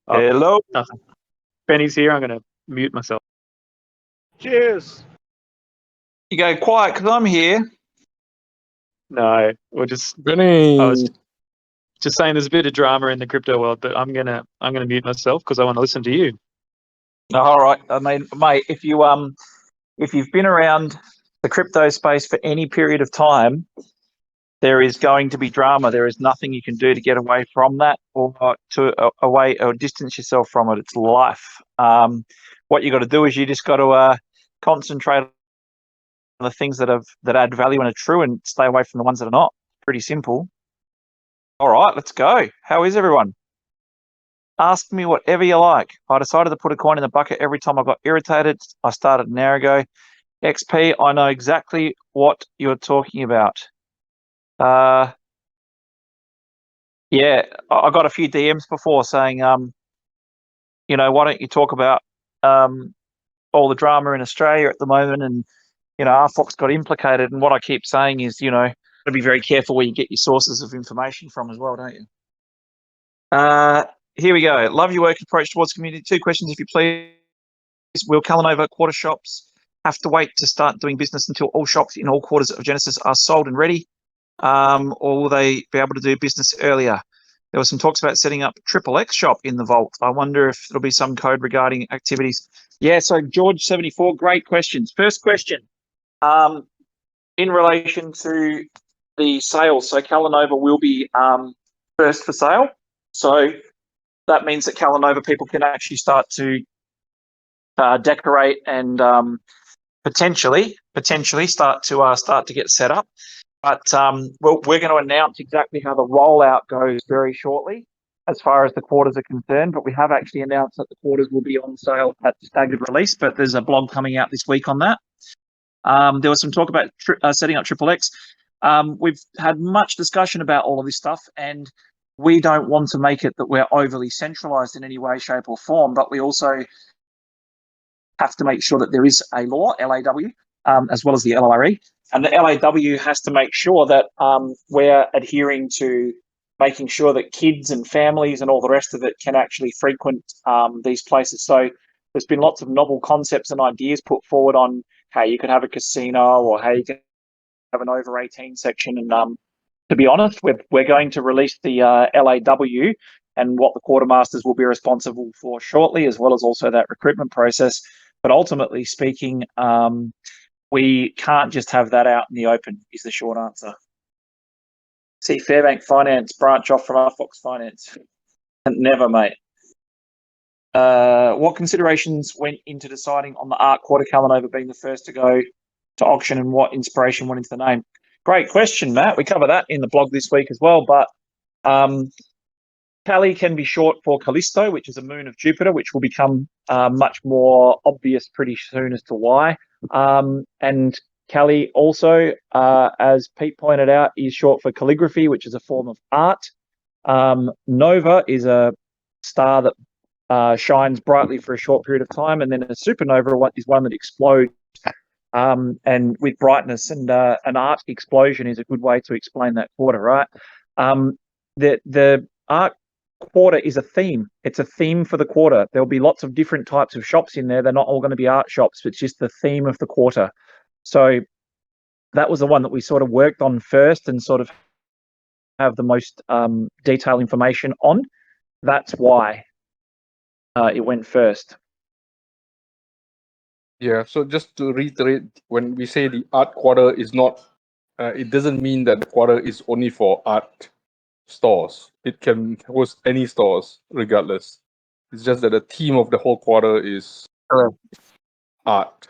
Oh, Hello. nothing. Benny's here. I'm going to mute myself. Cheers. You go quiet because I'm here. No, we're just. Benny. I was just saying there's a bit of drama in the crypto world, but I'm gonna mute myself because I want to listen to you. All right. I mean, mate, if you've been around the crypto space for any period of time, there is going to be drama. There is nothing you can do to get away from that or away or distance yourself from it. It's life. What you got to do is you just got to concentrate on the things that add value and are true, and stay away from the ones that are not. Pretty simple. All right, let's go. How is everyone? Ask me whatever you like. I decided to put a coin in the bucket every time I got irritated. I started an hour ago. XP, I know exactly what you're talking about. Yeah, I got a few DMs before saying, why don't you talk about all the drama in Australia at the moment, and RFOX got implicated. And what I keep saying is, to be very careful where you get your sources of information from as well, don't you? Here we go. Love your work approach towards community. 2 questions, if you please. Will Calanova quarter shops have to wait to start doing business until all shops in all quarters of Genesis are sold and ready? Or will they be able to do business earlier? There were some talks about setting up XXX shop in the Vault. I wonder if there'll be some code regarding activities. Yeah, so George74, great questions. First question, in relation to the sales. So Calanova will be first for sale. So that means that Calanova people can actually start to decorate and potentially start to get set up. But we're going to announce exactly how the rollout goes very shortly as far as the quarters are concerned. But we have actually announced that the quarters will be on sale at staggered release, but there's a blog coming out this week on that. There was some talk about setting up XXX. We've had much discussion about all of this stuff, and we don't want to make it that we're overly centralized in any way, shape or form, but we also have to make sure that there is a law, LAW, as well as the LRE. And the LAW has to make sure that we're adhering to making sure that kids and families and all the rest of it can actually frequent these places. So there's been lots of novel concepts and ideas put forward on how you could have a casino or how you can have an over 18 section. And to be honest, we're going to release the LAW and what the quartermasters will be responsible for shortly, as well as also that recruitment process. But ultimately speaking, we can't just have that out in the open, is the short answer. See, Fairbank Finance branch off from RFOX Finance. Never, mate. What considerations went into deciding on the Art Quarter Calanova being the first to go to auction, and what inspiration went into the name? Great question, Matt. We cover that in the blog this week as well. But Cali can be short for Callisto, which is a moon of Jupiter, which will become much more obvious pretty soon as to why. And Cali also, as Pete pointed out, is short for calligraphy, which is a form of art. Nova is a star that shines brightly for a short period of time, and then a supernova is one that explodes. And with brightness, and an art explosion is a good way to explain that quarter, right? The art quarter is a theme. It's a theme for the quarter. There'll be lots of different types of shops in there. They're not all going to be art shops. It's just the theme of the quarter. So that was the one that we sort of worked on first and sort of have the most detailed information on. That's why it went first. Yeah, so just to reiterate, when we say the art quarter is not, it doesn't mean that the quarter is only for art stores. It can host any stores regardless. It's just that the theme of the whole quarter is art.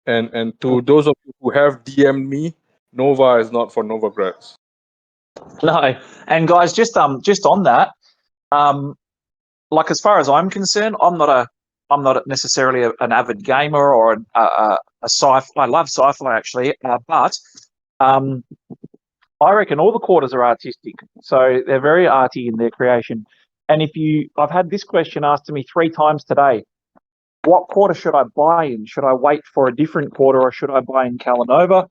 And to those of you who have DM'd me, Nova is not for Nova grads. No, and guys, just on that, like as far as I'm concerned, I'm not necessarily an avid gamer or a sci-fi. I love sci-fi actually, but I reckon all the quarters are artistic, so they're very arty in their creation. And I've had this question asked to me 3 times today. What quarter should I buy in? Should I wait for a different quarter, or should I buy in Calanova?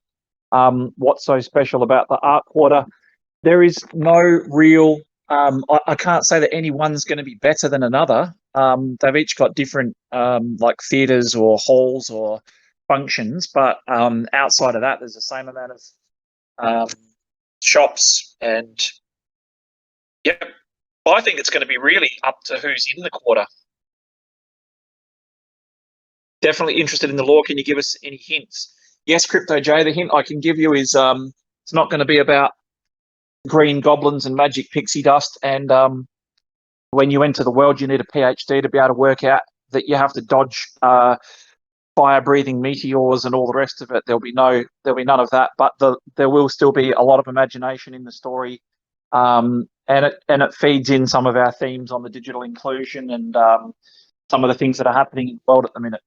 What's so special about the art quarter? There is no real I can't say that any one's going to be better than another. They've each got different like theatres or halls or functions, but outside of that, there's the same amount of shops. And yep, I think it's going to be really up to who's in the quarter. Definitely interested in the lore. Can you give us any hints? Yes, Crypto J, the hint I can give you is it's not going to be about green goblins and magic pixie dust. And when you enter the world, you need a PhD to be able to work out that you have to dodge fire-breathing meteors and all the rest of it. There'll be none of that. But there will still be a lot of imagination in the story, and it feeds in some of our themes on the digital inclusion and some of the things that are happening in the world at the minute.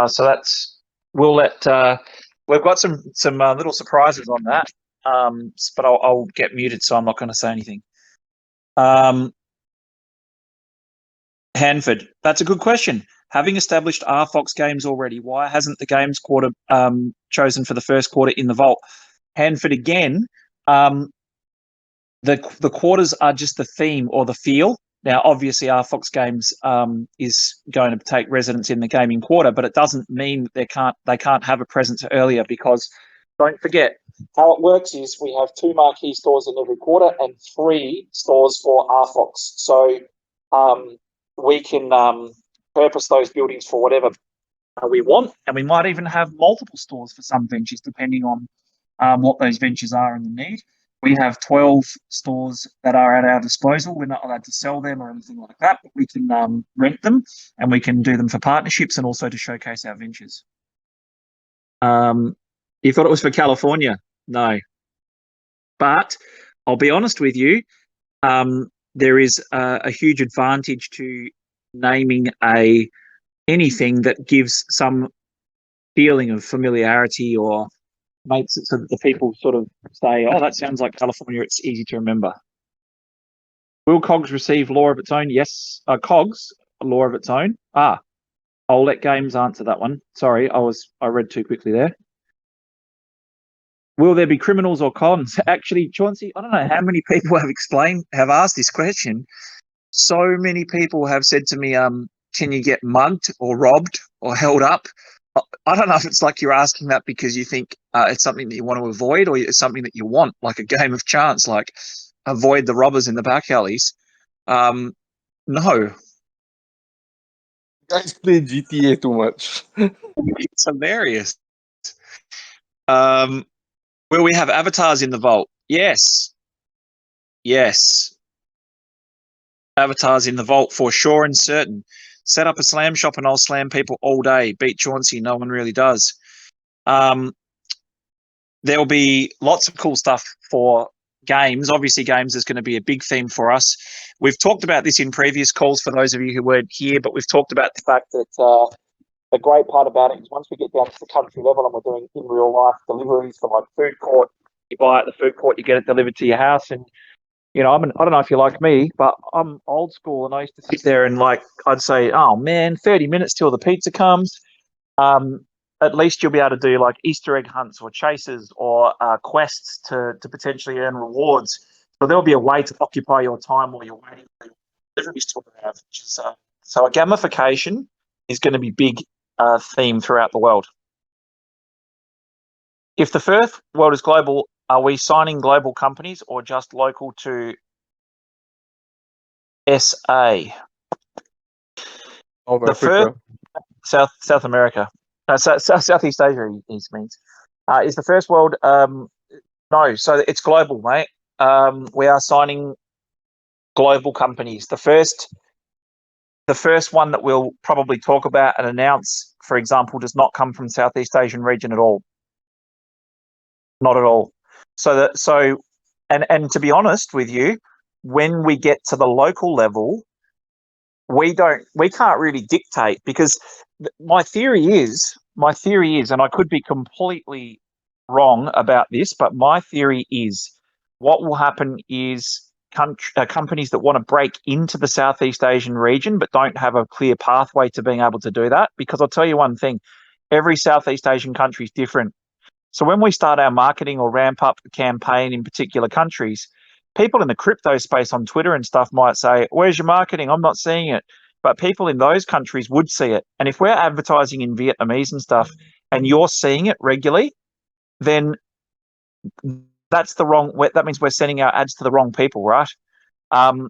So that's we've got some little surprises on that, but I'll get muted, so I'm not going to say anything. Hanford, that's a good question. Having established RFOX games already, why hasn't the games quarter chosen for the first quarter in the Vault? Hanford, again, the quarters are just the theme or the feel. Now, obviously, RFOX Games is going to take residence in the gaming quarter, but it doesn't mean that they can't have a presence earlier, because don't forget, how it works is we have 2 marquee stores in every quarter and 3 stores for RFOX. So we can purpose those buildings for whatever we want, and we might even have multiple stores for some ventures, depending on what those ventures are and the need. We have 12 stores that are at our disposal. We're not allowed to sell them or anything like that, but we can rent them, and we can do them for partnerships and also to showcase our ventures. You thought it was for California? No. But I'll be honest with you, there is a huge advantage to naming anything that gives some feeling of familiarity or makes it so that the people sort of say, oh, that sounds like California, it's easy to remember. Will KOGs receive lore of its own? Yes. KOGs, lore of its own. I'll let Games answer that one. Sorry, I read too quickly there. Will there be criminals or cons? Actually, Chauncey, I don't know how many people have asked this question. So many people have said to me, can you get mugged or robbed or held up? I don't know if it's like you're asking that because you think it's something that you want to avoid, or it's something that you want, like a game of chance, like avoid the robbers in the back alleys. No. Guys play GTA too much. It's hilarious. Will we have avatars in the Vault? Yes. Yes. Avatars in the Vault for sure and certain. Set up a slam shop and I'll slam people all day. Beat Chauncey. No one really does. There'll be lots of cool stuff for games. Obviously, games is going to be a big theme for us. We've talked about this in previous calls for those of you who weren't here, but we've talked about the fact that the great part about it is once we get down to the country level and we're doing in real life deliveries for like food court, you buy it at the food court, you get it delivered to your house. And you know, I don't know if you're like me, but I'm old school, and I used to sit there and I'd say, oh man, 30 minutes till the pizza comes. At least you'll be able to do like Easter egg hunts or chases or quests to potentially earn rewards. So there'll be a way to occupy your time while you're waiting for your deliveries to arrive. So a gamification is going to be big theme throughout the world. If the first world is global, are we signing global companies or just local to SA? The first South America, Southeast Asia. He means is the first world. No, so it's global, mate. We are signing global companies. The first one that we'll probably talk about and announce, for example, does not come from Southeast Asian region at all. Not at all. So to be honest with you, when we get to the local level, we can't really dictate, because my theory is, and I could be completely wrong about this, but my theory is what will happen is companies that want to break into the Southeast Asian region but don't have a clear pathway to being able to do that, because I'll tell you one thing, every Southeast Asian country is different. So when we start our marketing or ramp up a campaign in particular countries, people in the crypto space on Twitter and stuff might say, "Where's your marketing? I'm not seeing it." But people in those countries would see it. And if we're advertising in Vietnamese and stuff, and you're seeing it regularly, then that's the wrong. That means we're sending our ads to the wrong people, right?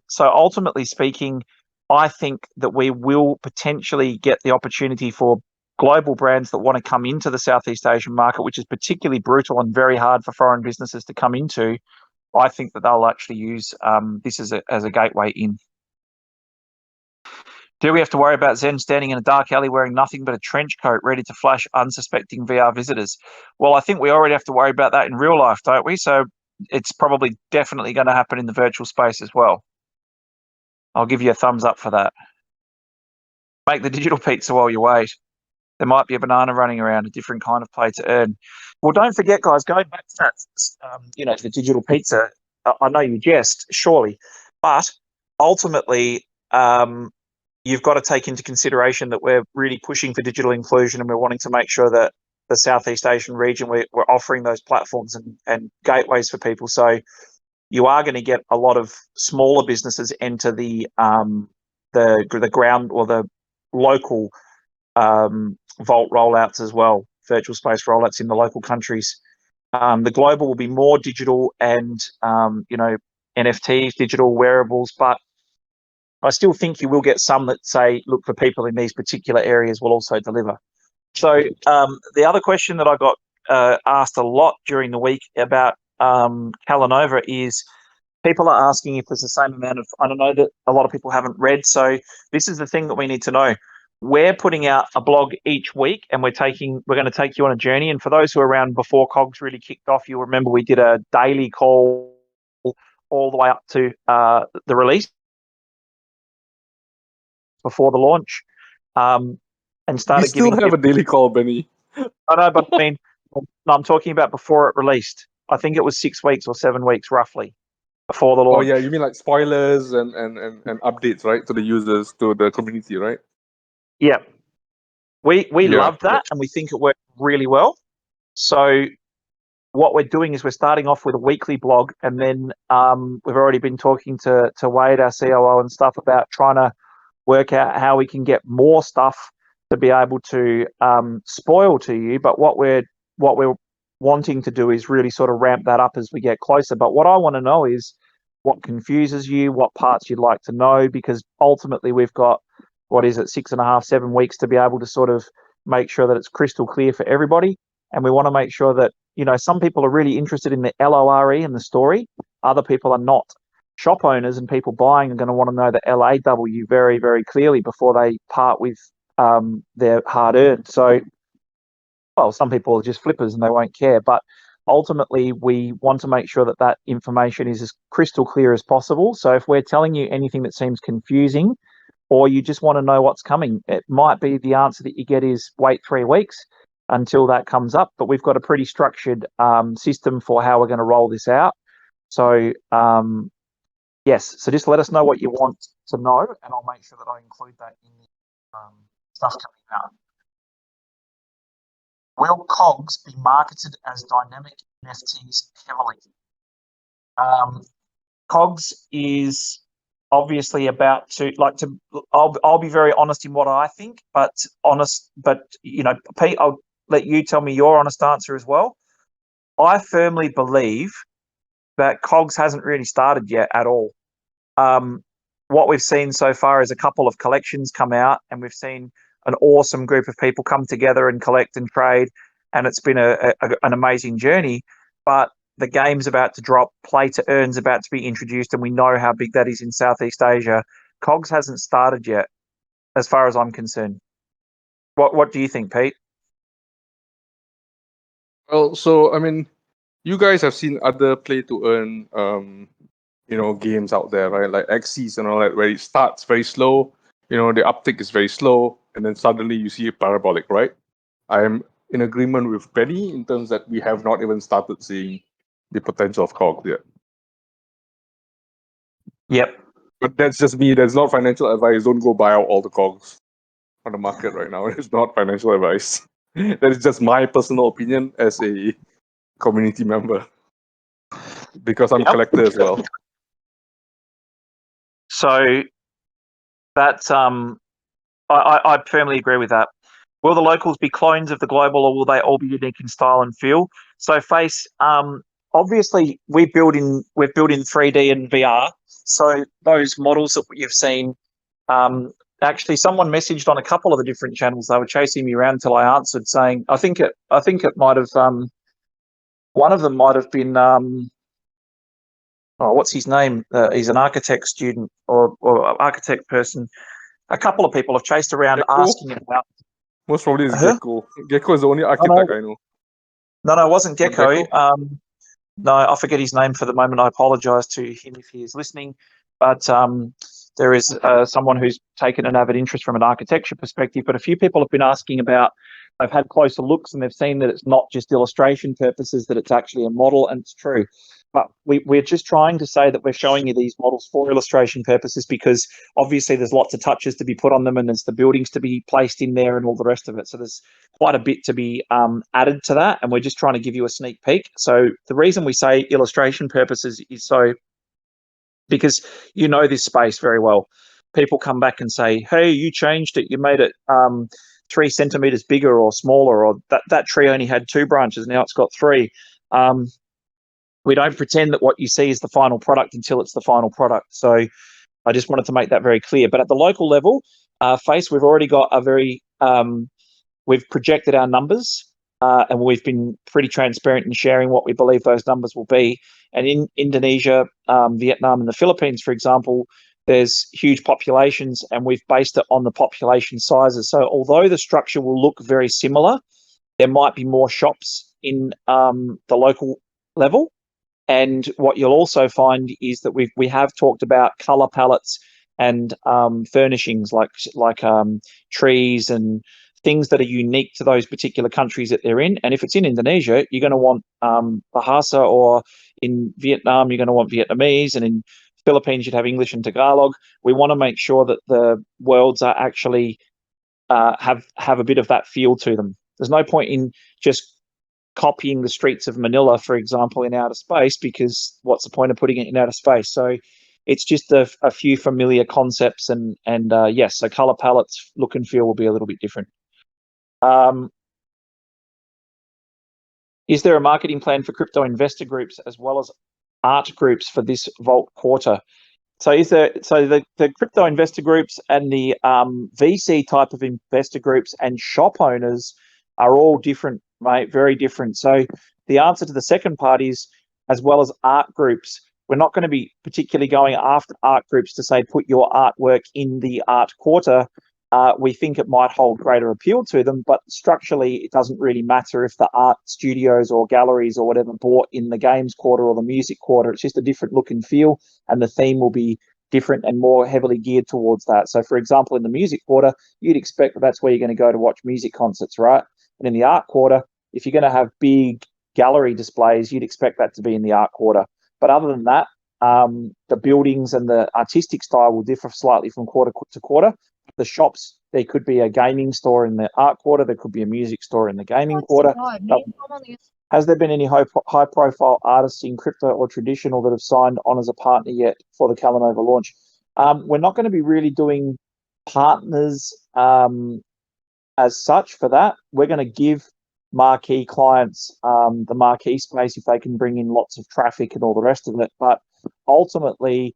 So ultimately speaking, I think that we will potentially get the opportunity for global brands that want to come into the Southeast Asian market, which is particularly brutal and very hard for foreign businesses to come into. I think that they'll actually use this as a gateway in. Do we have to worry about Zen standing in a dark alley wearing nothing but a trench coat ready to flash unsuspecting VR visitors? Well, I think we already have to worry about that in real life, don't we? So it's probably definitely going to happen in the virtual space as well. I'll give you a thumbs up for that. Make the digital pizza while you wait. There might be a banana running around, a different kind of play to earn. Well, don't forget, guys, going back to that, to the digital pizza, I know you jest, surely, but ultimately, you've got to take into consideration that we're really pushing for digital inclusion, and we're wanting to make sure that the Southeast Asian region, we're offering those platforms and gateways for people. So you are going to get a lot of smaller businesses enter the ground or the local Vault rollouts as well, virtual space rollouts in the local countries. The global will be more digital and NFTs, digital wearables, but I still think you will get some that say, look, for people in these particular areas will also deliver. So the other question that I got asked a lot during the week about Calanova is people are asking if there's the same amount of, I don't know that a lot of people haven't read. So this is the thing that we need to know. We're putting out a blog each week, and we're going to take you on a journey. And for those who are around before KOGs really kicked off, you'll remember we did a daily call all the way up to the release before the launch, and started. We still have a daily call, Benny. I know, but I mean, I'm talking about before it released. I think it was 6 weeks or 7 weeks roughly before the launch. Oh yeah, you mean like spoilers and updates, right, to the users, to the community, right? Yeah, we love that, and we think it worked really well. So what we're doing is we're starting off with a weekly blog, and then we've already been talking to Wade, our COO, and stuff about trying to work out how we can get more stuff to be able to spoil to you. But what we're wanting to do is really sort of ramp that up as we get closer. But what I want to know is what confuses you, what parts you'd like to know, because ultimately we've got, 6.5, 7 weeks to be able to sort of make sure that it's crystal clear for everybody. And we want to make sure that, some people are really interested in the LORE and the story. Other people are not. Shop owners and people buying are going to want to know the LAW very, very clearly before they part with their hard earned. So, well, some people are just flippers and they won't care. But ultimately, we want to make sure that that information is as crystal clear as possible. So if we're telling you anything that seems confusing, or you just want to know what's coming, it might be the answer that you get is wait 3 weeks until that comes up. But we've got a pretty structured system for how we're going to roll this out. So, yes, so just let us know what you want to know, and I'll make sure that I include that in the stuff coming out. Will KOGs be marketed as dynamic NFTs heavily? KOGs is obviously about to I'll be very honest in what I think, but Pete, I'll let you tell me your honest answer as well. I firmly believe that KOGs hasn't really started yet at all. What we've seen so far is a couple of collections come out, and we've seen an awesome group of people come together and collect and trade, and it's been an amazing journey. But the game's about to drop, play to earn's about to be introduced, and we know how big that is in Southeast Asia. KOGs hasn't started yet, as far as I'm concerned. What do you think, Pete? Well, so I mean, you guys have seen other play to earn games out there, right? Like Xyz and all that, where it starts very slow, the uptick is very slow, and then suddenly you see it parabolic, right? I am in agreement with Benny in terms that we have not even started seeing the potential of KOGs yet. Yep. But that's just me. That's not financial advice. Don't go buy out all the KOGs on the market right now. It's not financial advice. That is just my personal opinion as a community member, because I'm a collector as well. So that's I firmly agree with that. Will the locals be clones of the global, or will they all be unique in style and feel? So, Face, obviously we've built in 3D and VR. So those models that you've seen, actually someone messaged on a couple of the different channels. They were chasing me around until I answered, saying I think it might have one of them might have been what's his name? He's an architect student or architect person. A couple of people have chased around Gecko? asking about. Most probably it's Huh? Gecko. Gecko is the only architect I know. No, it wasn't Not Gecko. Gecko? No, I forget his name for the moment. I apologise to him if he is listening. But there is someone who's taken an avid interest from an architecture perspective. But a few people have been asking about, they've had closer looks and they've seen that it's not just illustration purposes, that it's actually a model, and it's true. But we're just trying to say that we're showing you these models for illustration purposes, because obviously there's lots of touches to be put on them and there's the buildings to be placed in there and all the rest of it. So there's quite a bit to be added to that, and we're just trying to give you a sneak peek. So the reason we say illustration purposes is so because you know this space very well. People come back and say, hey, you changed it, you made it 3 centimeters bigger or smaller, or that tree only had 2 branches, now it's got 3. We don't pretend that what you see is the final product until it's the final product. So I just wanted to make that very clear. But at the local level, Face, we've already got a very we've projected our numbers, and we've been pretty transparent in sharing what we believe those numbers will be. And in Indonesia, Vietnam, and the Philippines, for example, there's huge populations, and we've based it on the population sizes. So although the structure will look very similar, there might be more shops in the local level. And what you'll also find is that we have talked about color palettes and furnishings like trees and things that are unique to those particular countries that they're in. And if it's in Indonesia, you're going to want Bahasa, or in Vietnam, you're going to want Vietnamese, and in Philippines, you'd have English and Tagalog. We want to make sure that the worlds are actually have a bit of that feel to them. There's no point in just copying the streets of Manila, for example, in outer space, because what's the point of putting it in outer space? So it's just a few familiar concepts, and yes, so color palettes, look and feel will be a little bit different. Is there a marketing plan for crypto investor groups as well as art groups for this Vault quarter? So the crypto investor groups and the VC type of investor groups and shop owners are all different, mate, very different. So the answer to the second part is, as well as art groups, we're not going to be particularly going after art groups to say, put your artwork in the art quarter. We think it might hold greater appeal to them, but structurally, it doesn't really matter if the art studios or galleries or whatever bought in the games quarter or the music quarter. It's just a different look and feel, and the theme will be different and more heavily geared towards that. So, for example, in the music quarter, you'd expect that that's where you're going to go to watch music concerts, right? And in the art quarter, if you're going to have big gallery displays, you'd expect that to be in the art quarter. But other than that, the buildings and the artistic style will differ slightly from quarter to quarter. The shops, there could be a gaming store in the art quarter, there could be a music store in the gaming quarter. Has there been any high-profile artists in crypto or traditional that have signed on as a partner yet for the Calanova launch? We're not going to be really doing partners as such for that. We're going to give marquee clients the marquee space if they can bring in lots of traffic and all the rest of it. But ultimately,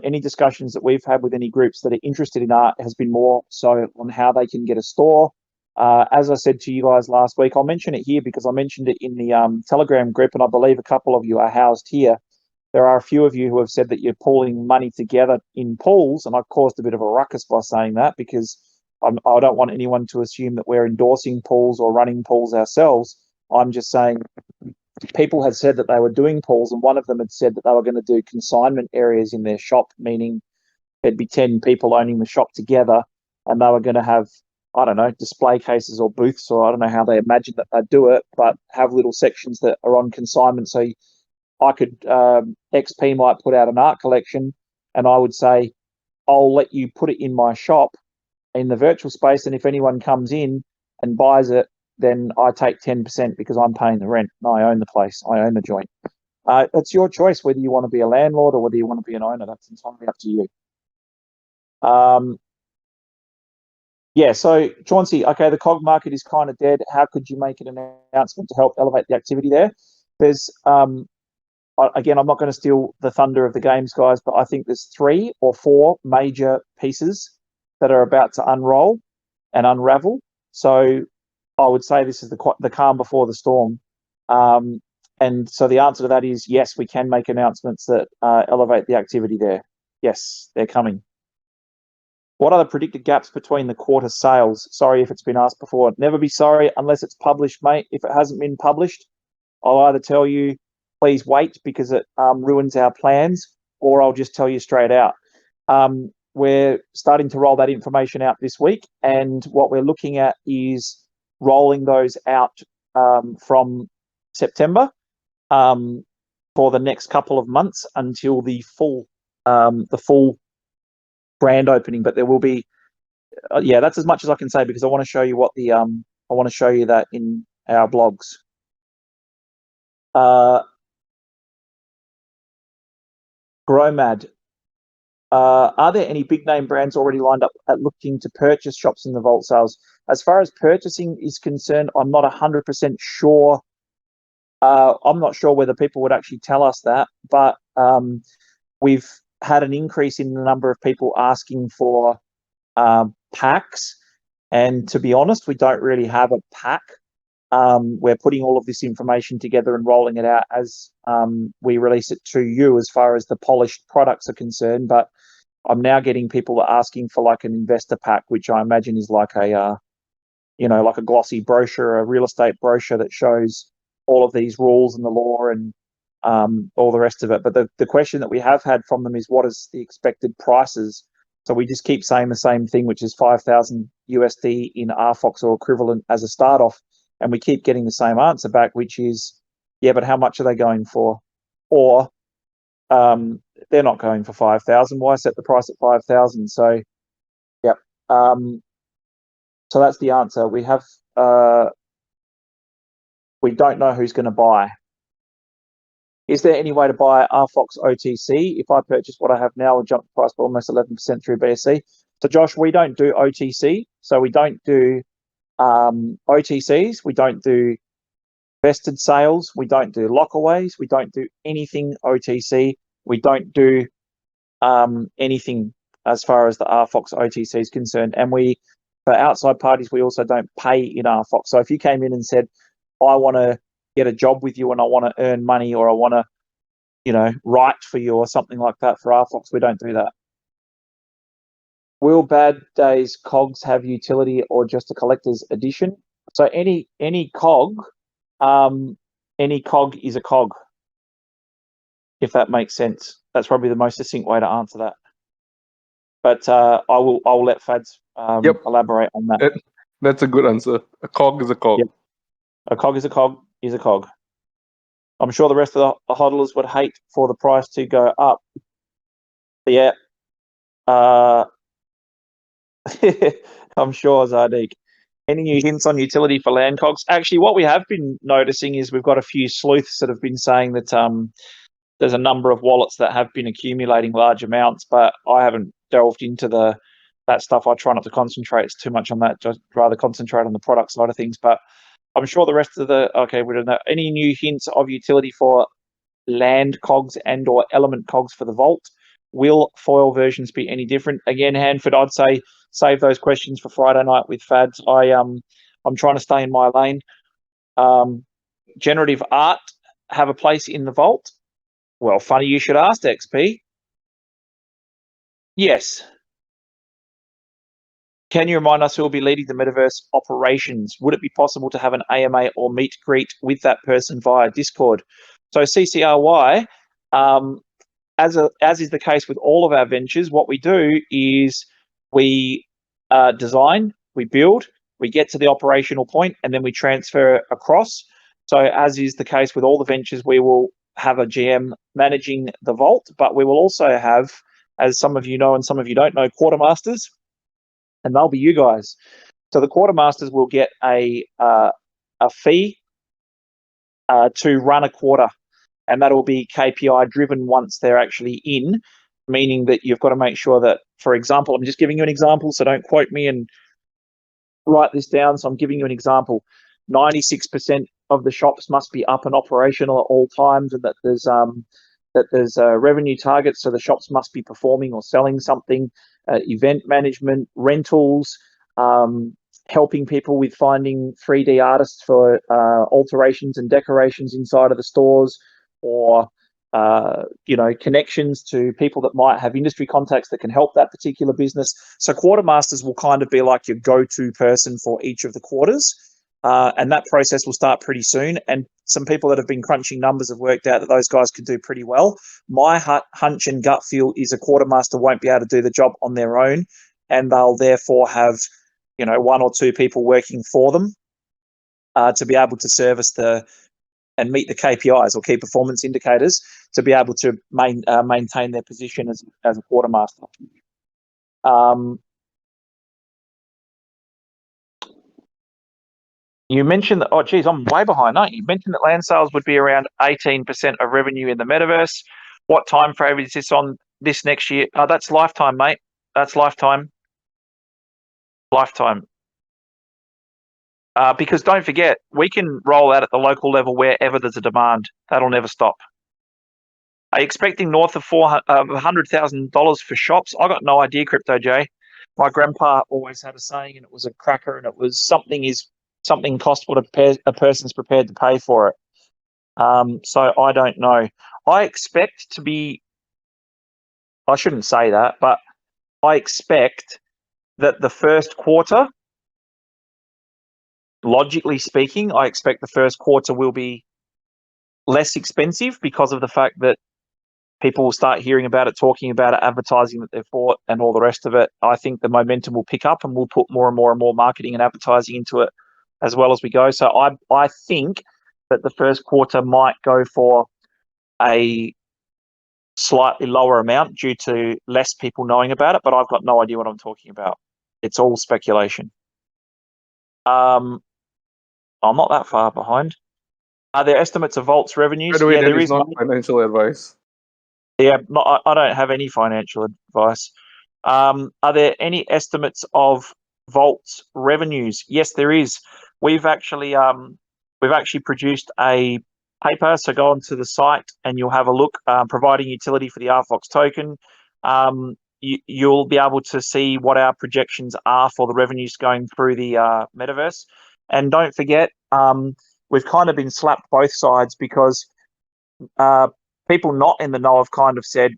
any discussions that we've had with any groups that are interested in art has been more so on how they can get a store. As I said to you guys last week, I'll mention it here because I mentioned it in the Telegram group, and I believe a couple of you are housed here. There are a few of you who have said that you're pooling money together in pools, and I've caused a bit of a ruckus by saying that, because I don't want anyone to assume that we're endorsing pools or running pools ourselves. I'm just saying people had said that they were doing pools, and one of them had said that they were going to do consignment areas in their shop, meaning there'd be 10 people owning the shop together, and they were going to have, I don't know, display cases or booths, or I don't know how they imagine that they'd do it, but have little sections that are on consignment. So I could, XP might put out an art collection, and I would say, I'll let you put it in my shop in the virtual space, and if anyone comes in and buys it, then I take 10% because I'm paying the rent. I own the place. I own the joint. It's your choice whether you want to be a landlord or whether you want to be an owner. That's entirely up to you. Yeah, so Chauncey, okay, the COG market is kind of dead. How could you make an announcement to help elevate the activity there? There's, again, I'm not going to steal the thunder of the games guys, but I think there's 3 or 4 major pieces that are about to unroll and unravel. So I would say this is the calm before the storm. And so the answer to that is yes, we can make announcements that elevate the activity there. Yes, they're coming. What are the predicted gaps between the quarter sales? Sorry if it's been asked before. Never be sorry unless it's published, mate. If it hasn't been published, I'll either tell you, please wait because it ruins our plans, or I'll just tell you straight out. We're starting to roll that information out this week, and what we're looking at is rolling those out from September for the next couple of months until the full grand opening. But there will be, yeah, that's as much as I can say because I want to show you what the I want to show you that in our blogs. Gromad, are there any big name brands already lined up at looking to purchase shops in the Vault sales? As far as purchasing is concerned, I'm not 100% sure. I'm not sure whether people would actually tell us that, but we've had an increase in the number of people asking for packs. And to be honest, we don't really have a pack. We're putting all of this information together and rolling it out as we release it to you as far as the polished products are concerned. But I'm now getting people asking for like an investor pack, which I imagine is like a, like a glossy brochure, a real estate brochure that shows all of these rules and the law and all the rest of it. But the question that we have had from them is, what is the expected prices? So we just keep saying the same thing, which is 5,000 USD in RFOX or equivalent as a start off. And we keep getting the same answer back, which is, yeah, but how much are they going for? Or they're not going for 5,000. Why set the price at 5,000? So, yep. So that's the answer. We have, we don't know who's going to buy. Is there any way to buy RFOX OTC? If I purchase what I have now, I'll jump the price by almost 11% through BSC. So Josh, we don't do OTC. So we don't do OTCs. We don't do vested sales. We don't do lockaways. We don't do anything OTC. We don't do anything as far as the RFOX OTC is concerned. And for outside parties, we also don't pay in RFOX. So if you came in and said, I want to get a job with you and I want to earn money, or I want to, write for you or something like that for RFOX, we don't do that. Will Bad Days COGs have utility or just a collector's edition? So any COG is a COG, if that makes sense. That's probably the most succinct way to answer that. But I'll let Fads elaborate on that. That's a good answer. A COG is a COG. Yep. A COG is a COG is a COG. I'm sure the rest of the hodlers would hate for the price to go up. But yeah. I'm sure, Zardik. Any new hints on utility for land COGs? Actually, what we have been noticing is we've got a few sleuths that have been saying that there's a number of wallets that have been accumulating large amounts, but I haven't delved into that stuff. I try not to concentrate too much on that, just rather concentrate on the product side of things. But I'm sure the rest of we don't know. Any new hints of utility for land COGs and or element COGs for the Vault? Will foil versions be any different? Again, Hanford, I'd say save those questions for Friday night with Fads. I'm trying to stay in my lane. Generative art have a place in the Vault? Well, funny you should ask, XP. Yes. Can you remind us who will be leading the metaverse operations? Would it be possible to have an AMA or meet greet with that person via Discord? So CCRY, as is the case with all of our ventures, what we do is we design, we build, we get to the operational point, and then we transfer across. So as is the case with all the ventures, we will have a GM managing the Vault, but we will also have, as some of you know and some of you don't know, quartermasters, and they'll be you guys. So the quartermasters will get a fee to run a quarter, and that'll be KPI driven once they're actually in, meaning that you've got to make sure that for example, I'm just giving you an example, so don't quote me and write this down. So I'm giving you an example. 96% of the shops must be up and operational at all times, and that there's revenue targets, so the shops must be performing or selling something. Event management, rentals, helping people with finding 3D artists for alterations and decorations inside of the stores, or connections to people that might have industry contacts that can help that particular business. So quartermasters will kind of be like your go-to person for each of the quarters. And that process will start pretty soon. And some people that have been crunching numbers have worked out that those guys can do pretty well. My hunch and gut feel is a quartermaster won't be able to do the job on their own, and they'll therefore have, one or two people working for them to be able to service and meet the KPIs or key performance indicators to be able to maintain their position as a quartermaster. You mentioned that, I'm way behind, aren't you? You mentioned that land sales would be around 18% of revenue in the metaverse. What time frame is this on this next year? That's lifetime, mate. That's lifetime. Lifetime. Because don't forget, we can roll out at the local level wherever there's a demand. That'll never stop. Are you expecting north of $100,000 for shops? I got no idea, Crypto J. My grandpa always had a saying, and it was a cracker, and it was something cost what a person's prepared to pay for it. So I don't know. I expect to be, I shouldn't say that, but I expect that the first quarter, logically speaking, I expect the first quarter will be less expensive because of the fact that people will start hearing about it, talking about it, advertising that they've bought, and all the rest of it. I think the momentum will pick up, and we'll put more and more and more marketing and advertising into it as well as we go. So I think that the first quarter might go for a slightly lower amount due to less people knowing about it, but I've got no idea what I'm talking about. It's all speculation. I'm not that far behind. Are there estimates of Valt's revenues? By the way, yeah, there is not financial advice. Yeah, I don't have any financial advice. Are there any estimates of Valt's revenues? Yes, there is. We've actually produced a paper. So go onto the site and you'll have a look. Providing utility for the RFOX token, you'll be able to see what our projections are for the revenues going through the metaverse. And don't forget, we've kind of been slapped both sides because people not in the know have kind of said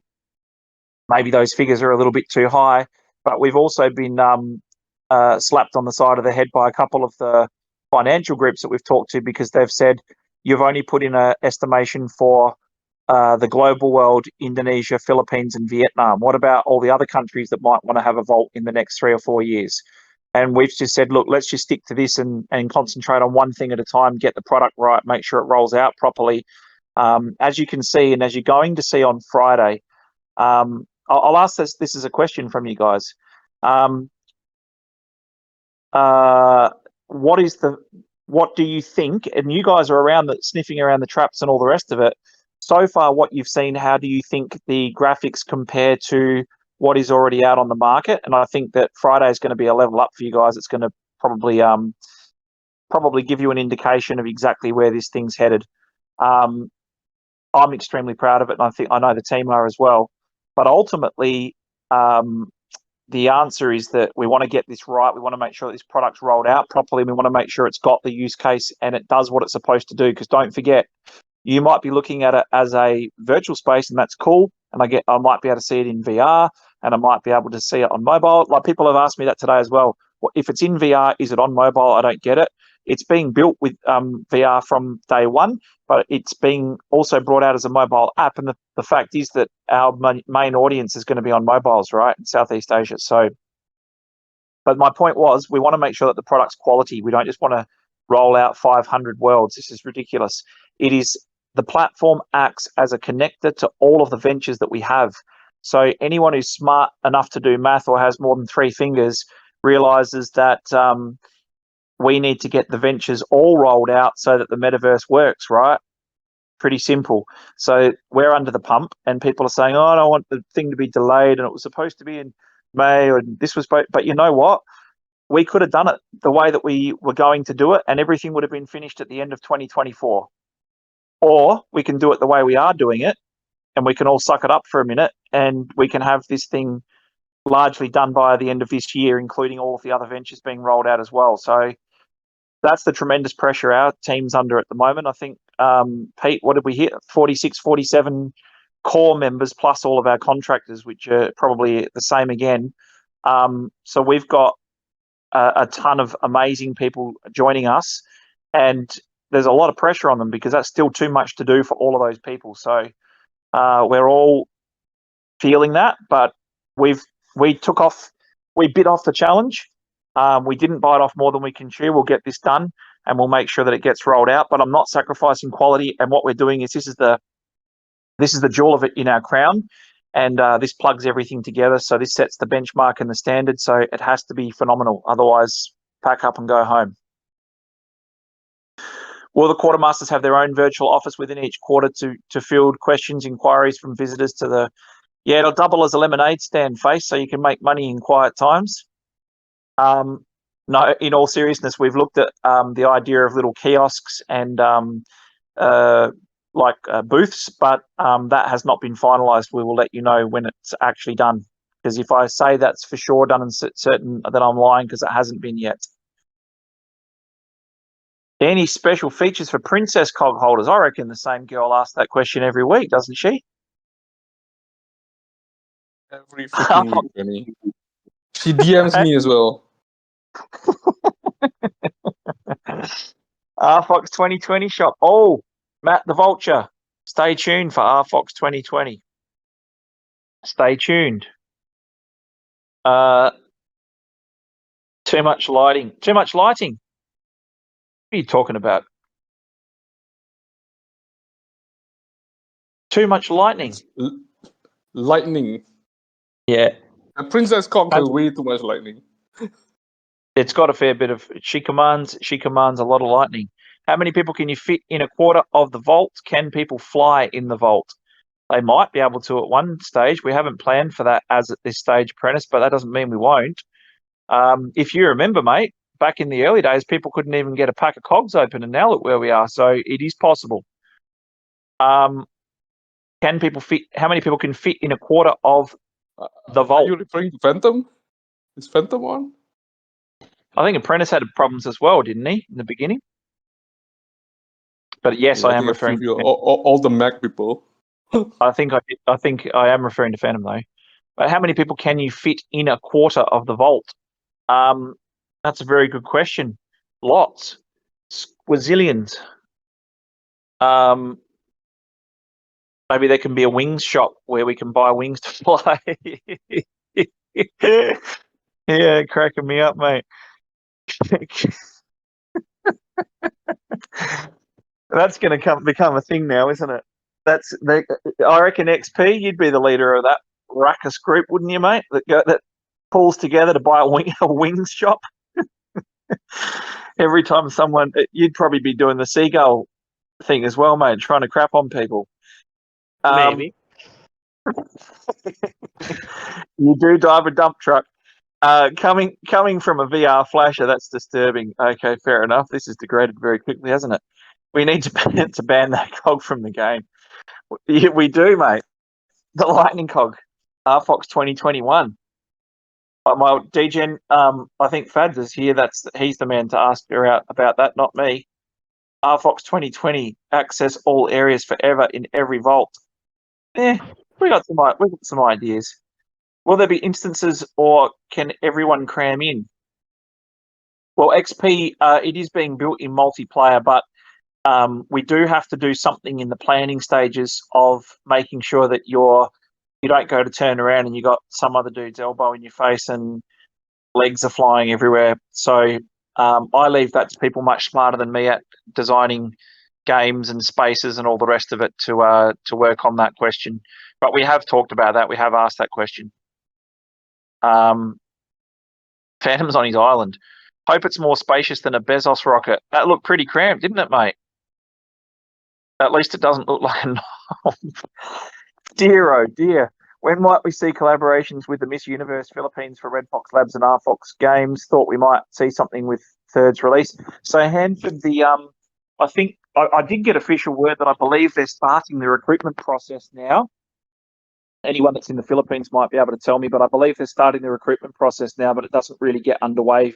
maybe those figures are a little bit too high, but we've also been slapped on the side of the head by a couple of the financial groups that we've talked to, because they've said you've only put in an estimation for the global world, Indonesia, Philippines, and Vietnam. What about all the other countries that might want to have a Vault in the next 3 or 4 years? And we've just said, look, let's just stick to this and concentrate on one thing at a time, get the product right, make sure it rolls out properly. As you can see, and as you're going to see on Friday, I'll ask this is a question from you guys. What do you think? And you guys are sniffing around the traps and all the rest of it. So far, what you've seen, how do you think the graphics compare to what is already out on the market? And I think that Friday is going to be a level up for you guys. It's going to probably give you an indication of exactly where this thing's headed. I'm extremely proud of it, and I know the team are as well. But ultimately, the answer is that we want to get this right. We want to make sure that this product's rolled out properly. We want to make sure it's got the use case and it does what it's supposed to do. Because don't forget, you might be looking at it as a virtual space, and that's cool. And I might be able to see it in VR, and I might be able to see it on mobile. Like, people have asked me that today as well. If it's in VR, is it on mobile? I don't get it. It's being built with VR from day one, but it's being also brought out as a mobile app. And the fact is that our main audience is going to be on mobiles, right, in Southeast Asia. So, but my point was, we want to make sure that the product's quality. We don't just want to roll out 500 worlds. This is ridiculous. The platform acts as a connector to all of the ventures that we have. So anyone who's smart enough to do math or has more than 3 fingers realizes that we need to get the ventures all rolled out so that the metaverse works, right? Pretty simple. So we're under the pump, and people are saying, oh, I don't want the thing to be delayed, and it was supposed to be in May, or this was, but you know what? We could have done it the way that we were going to do it, and everything would have been finished at the end of 2024. Or we can do it the way we are doing it, and we can all suck it up for a minute, and we can have this thing largely done by the end of this year, including all of the other ventures being rolled out as well. So that's the tremendous pressure our team's under at the moment. I think, Pete, what did we hit? 46, 47 core members plus all of our contractors, which are probably the same again. So we've got a ton of amazing people joining us, and there's a lot of pressure on them because that's still too much to do for all of those people. So we're all feeling that, but we bit off the challenge. We didn't bite off more than we can chew. We'll get this done, and we'll make sure that it gets rolled out. But I'm not sacrificing quality. And what we're doing is this is the jewel of it in our crown, and this plugs everything together. So this sets the benchmark and the standard. So it has to be phenomenal. Otherwise, pack up and go home. Will the quartermasters have their own virtual office within each quarter to field questions, inquiries from visitors to the? Yeah, it'll double as a lemonade stand, Face, so you can make money in quiet times. No, in all seriousness, we've looked at the idea of little kiosks and booths, but that has not been finalised. We will let you know when it's actually done. Because if I say that's for sure done and certain, that I'm lying because it hasn't been yet. Any special features for Princess Cog holders? I reckon the same girl asks that question every week, doesn't she? Every freaking week, Benny. She DMs me as well. RFOX 2020 shop. Oh, Matt the Vulture. Stay tuned for RFOX 2020. Stay tuned. Too much lighting. Too much lighting. What are you talking about? Too much lightning. Lightning. Yeah. The Princess Cog has way too much lightning. It's got a fair bit of. She commands a lot of lightning. How many people can you fit in a quarter of the vault? Can people fly in the vault? They might be able to at one stage. We haven't planned for that as at this stage, Prentice, but that doesn't mean we won't. If you remember, mate, back in the early days, people couldn't even get a pack of cogs open, and now look where we are. So it is possible. Can people fit? How many people can fit in a quarter of the vault? Are you referring to Phantom? Is Phantom on? I think Apprentice had problems as well, didn't he, in the beginning? But yes, Yeah, I am referring to all the Mac people. I think I am referring to Phantom though. But how many people can you fit in a quarter of the vault? That's a very good question. Lots. Squazillions. Maybe there can be a wings shop where we can buy wings to fly. Yeah, cracking me up, mate. That's going to become a thing now, isn't it? I reckon XP, you'd be the leader of that ruckus group, wouldn't you, mate? That pulls together to buy a wings shop. Every time you'd probably be doing the seagull thing as well, mate, trying to crap on people. Maybe. You do drive a dump truck. Coming from a VR flasher, that's disturbing. Okay, fair enough. This has degraded very quickly, hasn't it? We need to ban that cog from the game. We do, mate. The lightning cog, RFOX 2021. My DGen, I think Fads is here. He's the man to ask her out about that, not me. RFOX 2020, access all areas forever in every vault. We got some ideas. Will there be instances, or can everyone cram in? Well, XP, it is being built in multiplayer, but we do have to do something in the planning stages of making sure that you don't go to turn around and you got some other dude's elbow in your face and legs are flying everywhere. So I leave that to people much smarter than me at designing games and spaces and all the rest of it to work on that question. But we have talked about that. We have asked that question. Phantom's on his island. Hope it's more spacious than a Bezos rocket. That looked pretty cramped, didn't it, mate? At least it doesn't look like a dear, oh dear. When might we see collaborations with the Miss Universe Philippines for RedFOX Labs and RFOX games? Thought we might see something with Third's release. So Hanford, I think I did get official word that I believe they're starting the recruitment process now. Anyone that's in the Philippines might be able to tell me, but I believe they're starting the recruitment process now, but it doesn't really get underway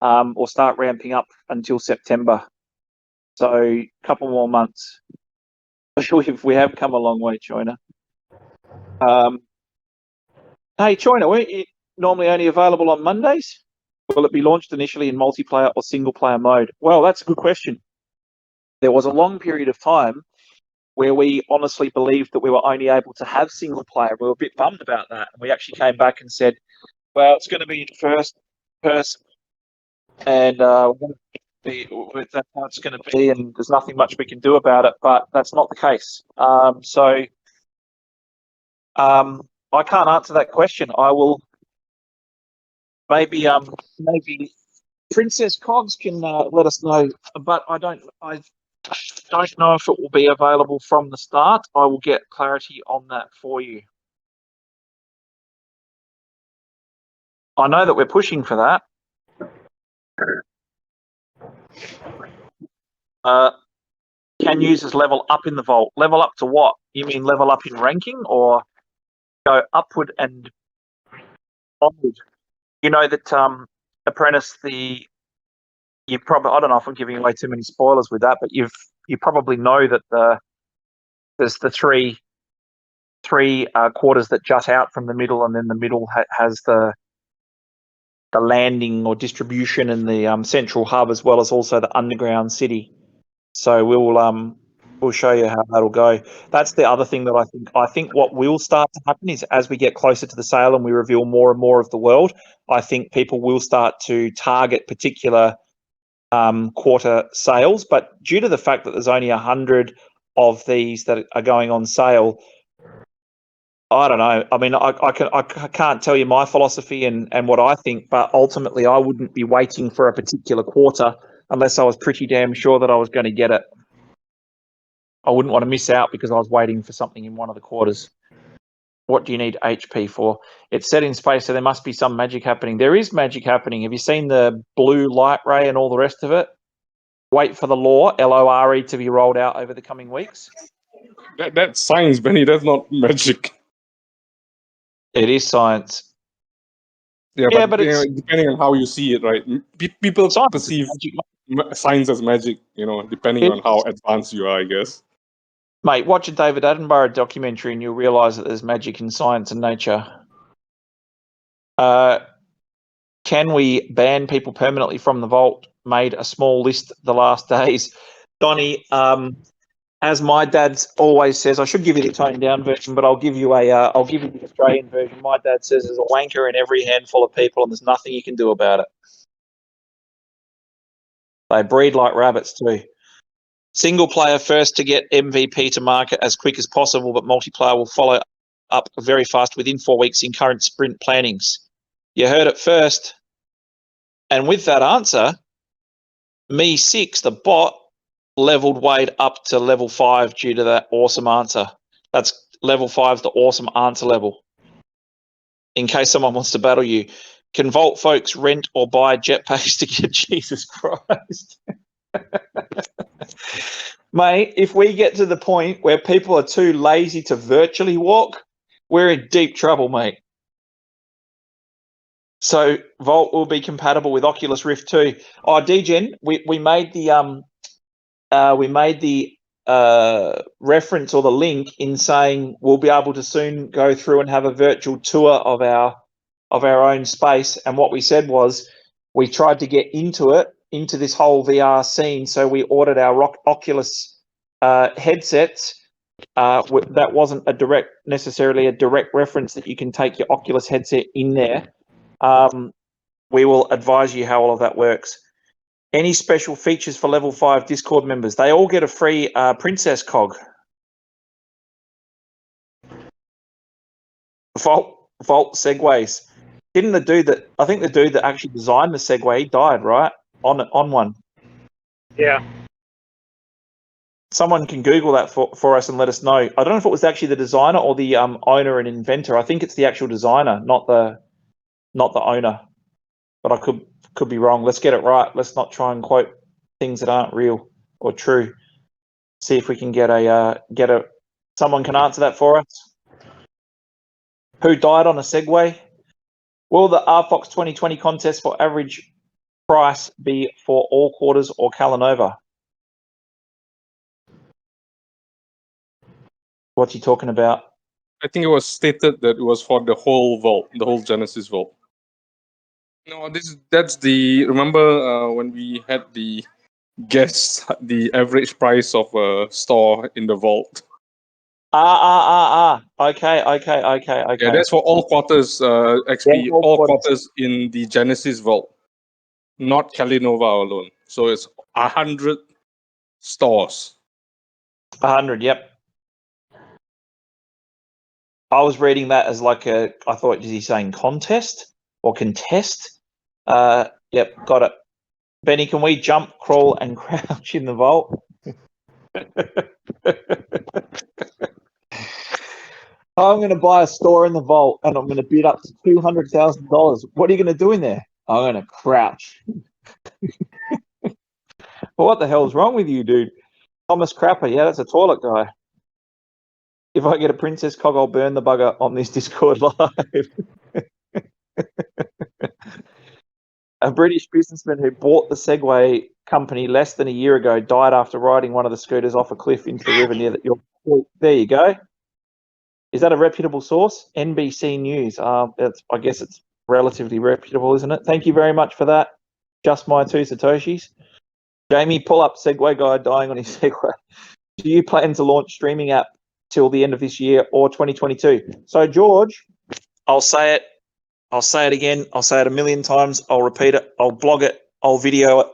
or start ramping up until September. So a couple more months. We have come a long way, Choina. Hey, Choina, weren't you normally only available on Mondays? Will it be launched initially in multiplayer or single-player mode? Well, that's a good question. There was a long period of time where we honestly believed that we were only able to have single-player. We were a bit bummed about that. And we actually came back and said, well, it's going to be in first person. And that's how it's going to be, and there's nothing much we can do about it, but that's not the case. I can't answer that question. I will maybe Princess KOGs can let us know, but I don't know if it will be available from the start. I will get clarity on that for you. I know that we're pushing for that. Can users level up in the Vault? Level up to what? You mean level up in ranking or go upward and onward? You know that Apprentice, you probably, I don't know if I'm giving away too many spoilers with that, but you probably know that there's the three quarters that jut out from the middle, and then the middle has the landing or distribution and the central hub, as well as also the underground city. So we'll show you how that'll go. That's the other thing that I think what will start to happen is as we get closer to the sale and we reveal more and more of the world, I think people will start to target particular quarter sales. But due to the fact that there's only 100 of these that are going on sale, I don't know. I mean, I can't tell you my philosophy and what I think, but ultimately I wouldn't be waiting for a particular quarter unless I was pretty damn sure that I was going to get it. I wouldn't want to miss out because I was waiting for something in one of the quarters. What do you need HP for? It's set in space, so there must be some magic happening. There is magic happening. Have you seen the blue light ray and all the rest of it? Wait for the lore, LORE, to be rolled out over the coming weeks. That's science, Benny. That's not magic. It is science. Yeah, but it's, depending on how you see it, right? People perceive science as magic, depending on how advanced you are, I guess. Mate, watch a David Attenborough documentary and you'll realise that there's magic in science and nature. Can we ban people permanently from the Vault? Made a small list the last days. Donnie, as my dad always says, I should give you the toned down version, but I'll give you the Australian version. My dad says there's a wanker in every handful of people and there's nothing you can do about it. They breed like rabbits too. Single player first to get MVP to market as quick as possible, but multiplayer will follow up very fast within 4 weeks in current sprint plannings. You heard it first. And with that answer, Me6, the bot, leveled Wade up to level 5 due to that awesome answer. That's level 5 is the awesome answer level. In case someone wants to battle you, can Vault folks rent or buy jetpacks to get Jesus Christ? Mate, if we get to the point where people are too lazy to virtually walk, we're in deep trouble, mate. So Vault will be compatible with Oculus Rift 2. Oh, DGen, we made the reference or the link in saying we'll be able to soon go through and have a virtual tour of our own space. And what we said was we tried to get into this whole VR scene. So we ordered our Oculus headsets. That wasn't necessarily a direct reference that you can take your Oculus headset in there. We will advise you how all of that works. Any special features for level 5 Discord members? They all get a free Princess Cog. Vault segways. Didn't the dude that, I think the dude that actually designed the Segway, he died, right? On one. Yeah. Someone can Google that for us and let us know. I don't know if it was actually the designer or the owner and inventor. I think it's the actual designer, not the owner. But I could be wrong. Let's get it right. Let's not try and quote things that aren't real or true. See if we can get a someone can answer that for us. Who died on a Segway? Will the RFOX 2020 contest for average price be for all quarters or Calanova? What's he talking about? I think it was stated that it was for the whole vault, the whole Genesis vault. No, that's the remember when we had the guess the average price of a store in the vault. Okay. Yeah, that's for all quarters. XP, Yeah, all quarters. quarters in the Genesis vault, not Calinova alone. So it's 100 stores. 100. Yep. I was reading that as like I thought, is he saying contest or contest? Yep, got it. Benny, can we jump, crawl, and crouch in the vault? I'm going to buy a store in the vault and I'm going to bid up to $200,000. What are you going to do in there? I'm going to crouch. Well, what the hell's wrong with you, dude? Thomas Crapper, yeah, that's a toilet guy. If I get a Princess Cog, I'll burn the bugger on this Discord live. A British businessman who bought the Segway company less than a year ago died after riding one of the scooters off a cliff into the river near your. There you go. Is that a reputable source? NBC News. I guess it's relatively reputable, isn't it? Thank you very much for that. Just my 2 Satoshis. Jamie, pull up Segway guy dying on his Segway. Do you plan to launch streaming app till the end of this year or 2022? So, George, I'll say it again. I'll say it a million times. I'll repeat it. I'll blog it. I'll video it.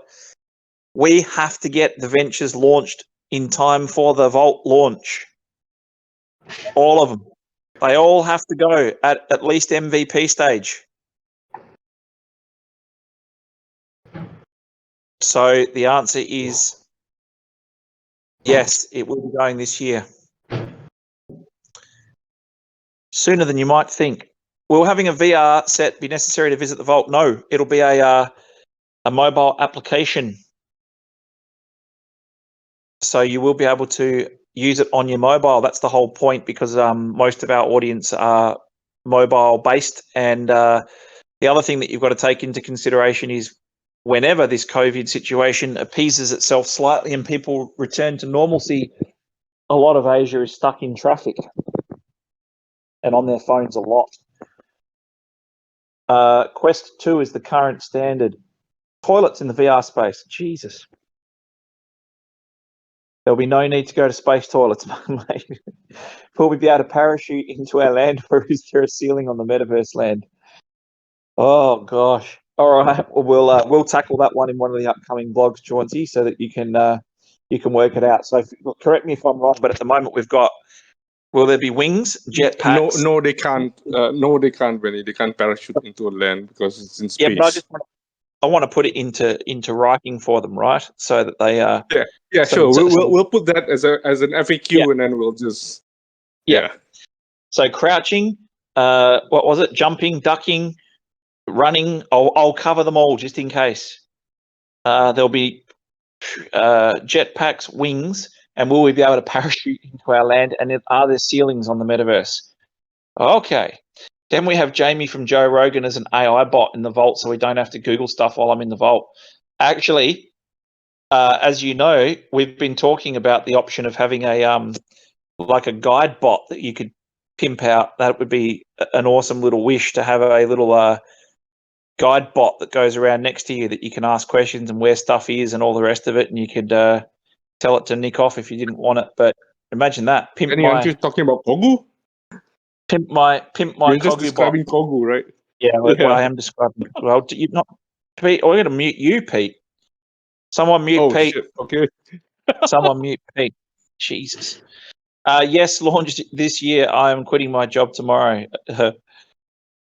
We have to get the ventures launched in time for the Vault launch. All of them. They all have to go at least MVP stage. So the answer is yes, it will be going this year. Sooner than you might think. Will having a VR set be necessary to visit the Vault? No, it'll be a mobile application. So you will be able to use it on your mobile. That's the whole point, because most of our audience are mobile based. And the other thing that you've got to take into consideration is whenever this COVID situation appeases itself slightly and people return to normalcy, a lot of Asia is stuck in traffic and on their phones a lot. Quest 2 is the current standard. Toilets in the VR space. Jesus. There'll be no need to go to space toilets, mate. Will we be able to parachute into our land, or is there a ceiling on the metaverse land? Oh gosh. All right. Well, we'll tackle that one in one of the upcoming vlogs, Chauncey, so that you can work it out. So correct me if I'm wrong, but at the moment we've got. Will there be wings, jetpacks? No, they can't. No, they can't, Benny. They can't parachute into a land because it's in space. Yeah, but I want to put it into writing for them, right? So that they Yeah, so sure. We'll put that as an FAQ, and then we'll just yeah. So crouching, what was it? Jumping, ducking, running. I'll cover them all just in case. There'll be jetpacks, wings, and will we be able to parachute into our land? And are there ceilings on the metaverse? Okay. Then we have Jamie from Joe Rogan as an AI bot in the Vault, so we don't have to Google stuff while I'm in the Vault. Actually, as you know, we've been talking about the option of having a like a guide bot that you could pimp out. That would be an awesome little wish, to have a little guide bot that goes around next to you that you can ask questions and where stuff is and all the rest of it, and you could tell it to nick off if you didn't want it. But imagine that. Aren't you talking about Kogu? Pimp my You're just describing bot. Kogu, right? Yeah, well, I am describing. Well, you not Pete. I'm going to mute you, Pete. Someone mute Pete. Shit. Okay. Someone mute Pete. Jesus. Yes, launched this year. I am quitting my job tomorrow.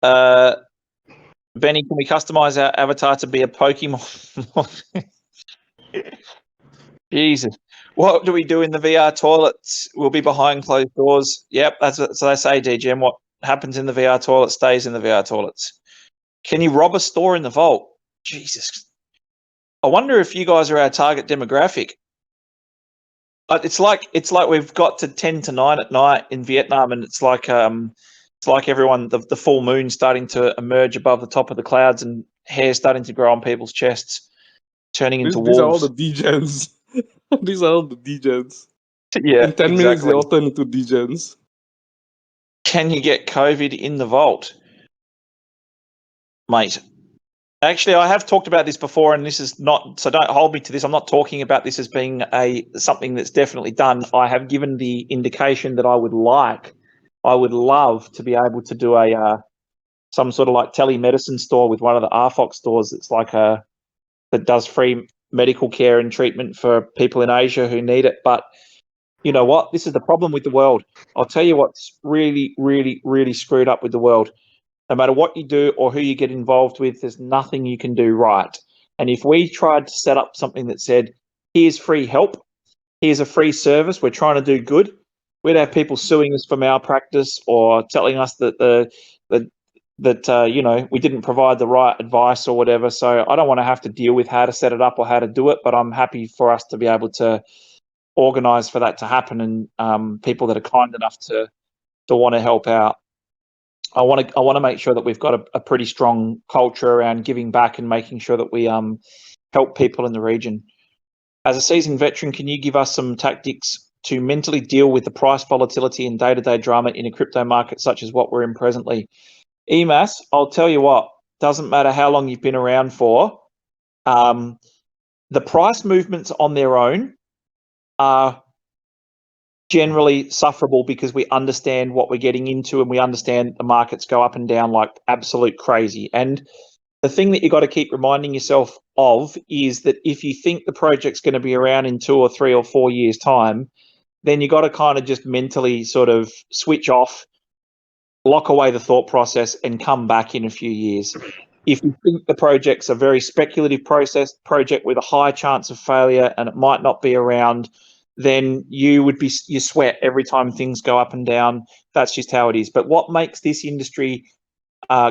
Benny, can we customize our avatar to be a Pokemon? Jesus. What do we do in the VR toilets? We'll be behind closed doors. Yep, that's what they say, DGM. What happens in the VR toilet stays in the VR toilets. Can you rob a store in the Vault? Jesus. I wonder if you guys are our target demographic. It's like we've got to 10 to 9 at night in Vietnam, and it's like everyone, the full moon starting to emerge above the top of the clouds and hair starting to grow on people's chests, turning into These are all wolves. the degens. These are all the degens. Yeah, In 10 minutes, they exactly. all turn into degens. Can you get COVID in the Vault? Mate, actually, I have talked about this before, and this is not, so don't hold me to this. I'm not talking about this as being something that's definitely done. I have given the indication that I would love to be able to do some sort of like telemedicine store with one of the RFOX stores. It's like that does free medical care and treatment for people in Asia who need it. But you know what? This is the problem with the world. I'll tell you what's really, really, really screwed up with the world. No matter what you do or who you get involved with, there's nothing you can do right. And if we tried to set up something that said, here's free help, here's a free service, we're trying to do good, we'd have people suing us for malpractice or telling us that we didn't provide the right advice or whatever. So I don't want to have to deal with how to set it up or how to do it, but I'm happy for us to be able to organise for that to happen, and people that are kind enough to want to help out. I want to make sure that we've got a pretty strong culture around giving back and making sure that we help people in the region. As a seasoned veteran, can you give us some tactics to mentally deal with the price volatility and day-to-day drama in a crypto market such as what we're in presently? EMAS, I'll tell you what, doesn't matter how long you've been around for, the price movements on their own are generally sufferable because we understand what we're getting into and we understand the markets go up and down like absolute crazy. And the thing that you got to keep reminding yourself of is that if you think the project's going to be around in 2 or 3 or 4 years' time, then you got to kind of just mentally sort of switch off, lock away the thought process and come back in a few years. If you think the project's a very speculative project with a high chance of failure and it might not be around, then you sweat every time things go up and down. That's just how it is. But what makes this industry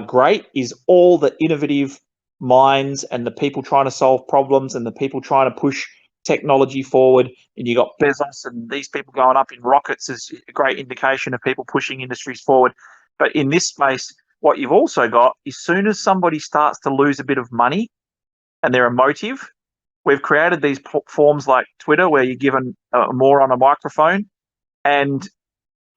great is all the innovative minds and the people trying to solve problems and the people trying to push technology forward. And you got Bezos and these people going up in rockets is a great indication of people pushing industries forward. But in this space, what you've also got, as soon as somebody starts to lose a bit of money and they're emotive, we've created these platforms like Twitter where you're given more on a microphone and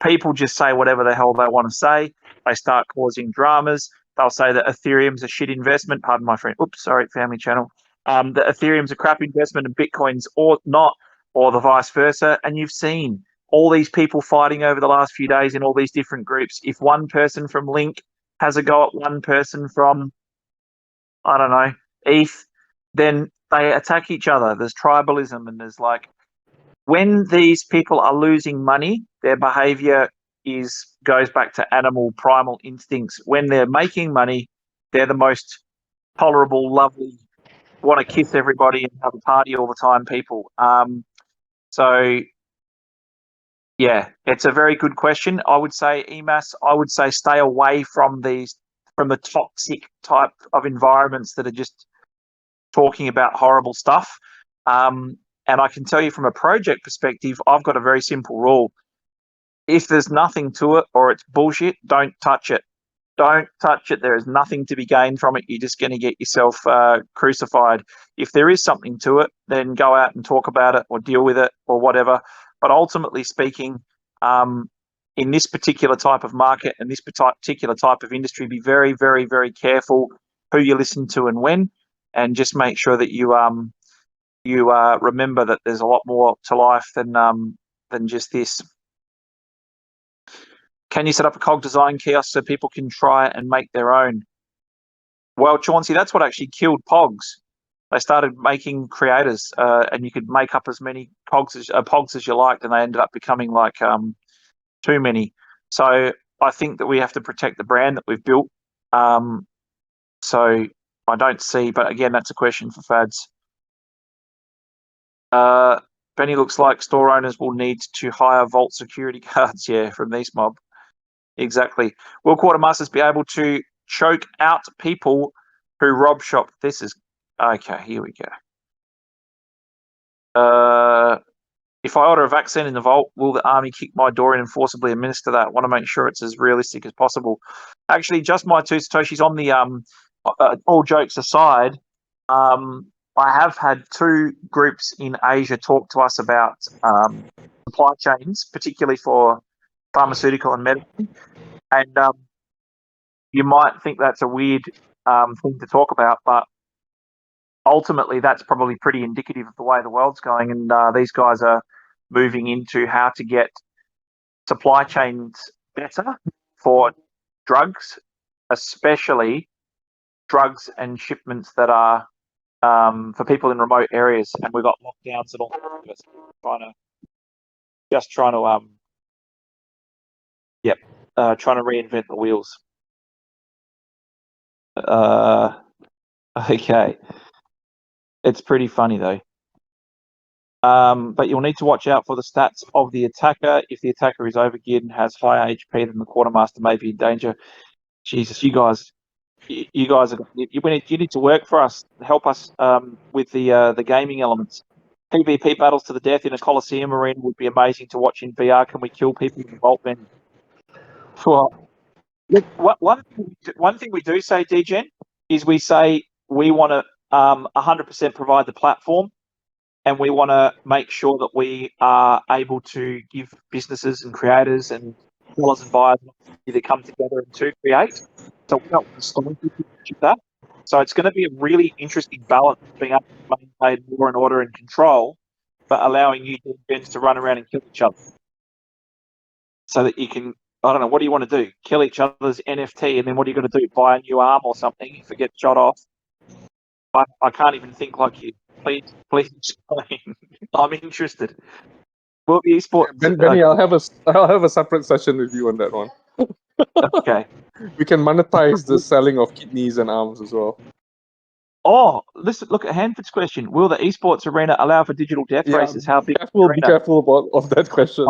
people just say whatever the hell they want to say. They start causing dramas. They'll say that Ethereum's a shit investment. Pardon my friend. Oops, sorry, family channel. That Ethereum's a crap investment and Bitcoin's or not, or the vice versa. And you've seen all these people fighting over the last few days in all these different groups. If one person from Link has a go at one person from, I don't know, ETH, then they attack each other. There's tribalism, and there's like, when these people are losing money, their behavior goes back to animal primal instincts. When they're making money, they're the most tolerable, lovely, want to kiss everybody and have a party all the time people. So yeah, it's a very good question. I would say, EMAS, I would say stay away from the toxic type of environments that are just talking about horrible stuff. And I can tell you from a project perspective, I've got a very simple rule. If there's nothing to it or it's bullshit, don't touch it. Don't touch it. There is nothing to be gained from it. You're just going to get yourself crucified. If there is something to it, then go out and talk about it or deal with it or whatever. But ultimately speaking, in this particular type of market and this particular type of industry, be very, very, very careful who you listen to and when, and just make sure that you remember that there's a lot more to life than just this. Can you set up a cog design kiosk so people can try and make their own? Well, Chauncey, that's what actually killed Pogs. They started making creators, and you could make up as many Pogs as you liked, and they ended up becoming like too many. So I think that we have to protect the brand that we've built. So I don't see, but again, that's a question for Fads. Benny looks like store owners will need to hire Vault security guards. Yeah, from this mob. Exactly. Will quartermasters be able to choke out people who rob shop? This is okay. Here we go. If I order a vaccine in the Vault, will the army kick my door in and forcibly administer that? I want to make sure it's as realistic as possible. Actually, just my two Satoshis on the all jokes aside, I have had two groups in Asia talk to us about supply chains, particularly for pharmaceutical and medicine. And you might think that's a weird thing to talk about, but ultimately that's probably pretty indicative of the way the world's going. And these guys are moving into how to get supply chains better for drugs, especially drugs and shipments that are for people in remote areas. And we've got lockdowns and all that. Trying to reinvent the wheels. Okay. It's pretty funny though. But you'll need to watch out for the stats of the attacker. If the attacker is overgeared and has higher HP, then the quartermaster may be in danger. Jesus, you guys, you need to work for us, help us with the gaming elements. PvP battles to the death in a Coliseum arena would be amazing to watch in VR. Can we kill people in Vault Ben? Well, look, one thing we do say, DGen, is we say we want to 100% provide the platform, and we want to make sure that we are able to give businesses and creators and sellers and buyers that come together and to create. So we don't want to stop that. So it's going to be a really interesting balance being able to maintain law and order and control, but allowing you to run around and kill each other. So that you can, I don't know, what do you want to do? Kill each other's NFT, and then what are you going to do? Buy a new arm or something if it gets shot off? I can't even think like you. Please explain. I'm interested. Will the esports? Benny, I'll have a separate session with you on that one. Okay. We can monetize the selling of kidneys and arms as well. Oh, listen! Look at Hanford's question. Will the esports arena allow for digital death races? How big? Be careful of that question.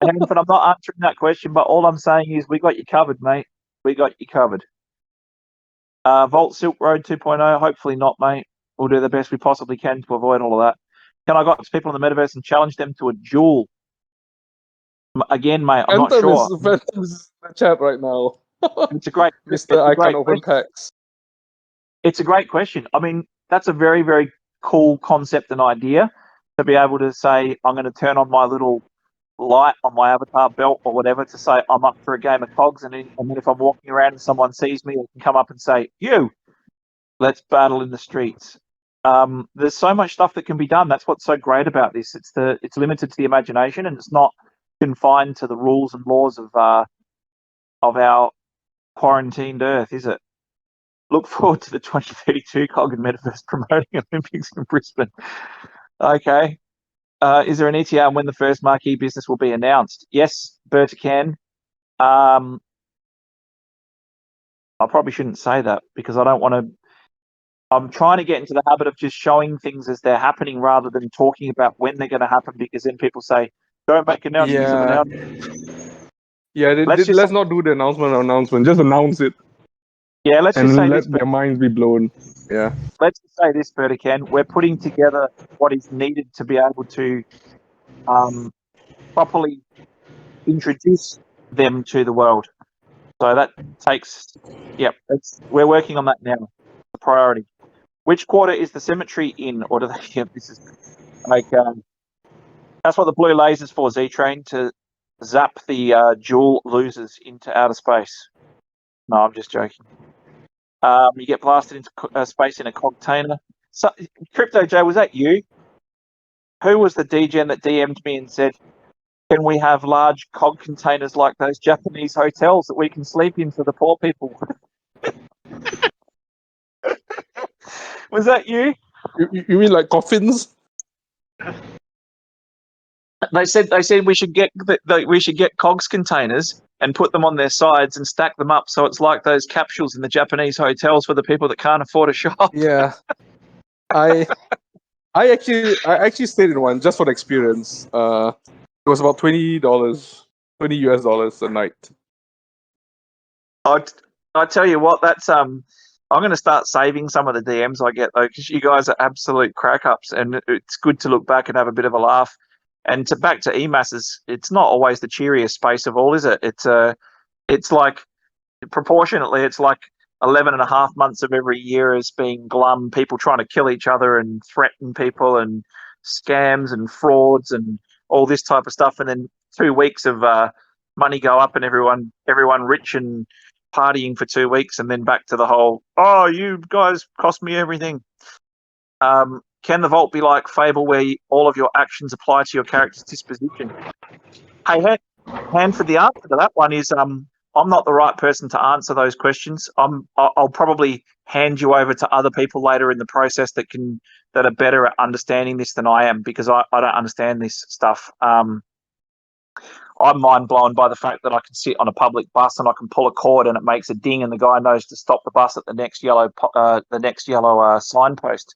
Hanford, I'm not answering that question, but all I'm saying is we got you covered, mate. We got you covered. Vault Silk Road 2.0. Hopefully not, mate. We'll do the best we possibly can to avoid all of that. Can I got people in the metaverse and challenge them to a duel? Again, mate, I'm not sure. Phantom's in the chat right now. It's a great, Mr. I can open packs. It's a great question. I mean, that's a very, very cool concept and idea to be able to say, I'm going to turn on my little light on my avatar belt or whatever to say I'm up for a game of COGs, and then if I'm walking around and someone sees me, they can come up and say, "You, let's battle in the streets." There's so much stuff that can be done. That's what's so great about this. It's limited to the imagination, and it's not confined to the rules and laws of our quarantined Earth, is it? Look forward to the 2032 COG and Metaverse promoting Olympics in Brisbane. Okay. Is there an ETA on when the first marquee business will be announced? Yes, Berta can. I probably shouldn't say that because I don't want to. I'm trying to get into the habit of just showing things as they're happening rather than talking about when they're going to happen, because then people say, don't make announcements of announcements. Yeah, let's not do the announcement. Just announce it. Yeah, let's just say let their minds be blown. Yeah. Let's just say this, Bertican. We're putting together what is needed to be able to properly introduce them to the world. So that takes, we're working on that now. The priority. Which quarter is the cemetery in? Or do they? Yeah, this is like that's what the blue laser's for, Z-Train, to zap the dual losers into outer space. No, I'm just joking. You get blasted into space in a container. So, Crypto J, was that you? Who was the DGen that DM'd me and said, can we have large COG containers like those Japanese hotels that we can sleep in for the poor people? Was that you? You mean like coffins? They said we should get COGs containers and put them on their sides and stack them up so it's like those capsules in the Japanese hotels for the people that can't afford a shop. Yeah. I I actually stayed in one just for the experience. It was about $20, $20 a night. I tell you what, that's I'm going to start saving some of the DMs I get though, because you guys are absolute crack ups, and it's good to look back and have a bit of a laugh. And back to EMASs, it's not always the cheeriest space of all, is it? It's like proportionately, it's like 11 and a half months of every year as being glum, people trying to kill each other and threaten people, and scams and frauds and all this type of stuff. And then 2 weeks of money go up and everyone rich and partying for 2 weeks, and then back to the whole, oh, you guys cost me everything. Can the vault be like Fable, where all of your actions apply to your character's disposition? Hey, Hanford, the answer to that one is I'm not the right person to answer those questions. I'll probably hand you over to other people later in the process that are better at understanding this than I am, because I don't understand this stuff. I'm mind blown by the fact that I can sit on a public bus and I can pull a cord and it makes a ding and the guy knows to stop the bus at the next yellow signpost.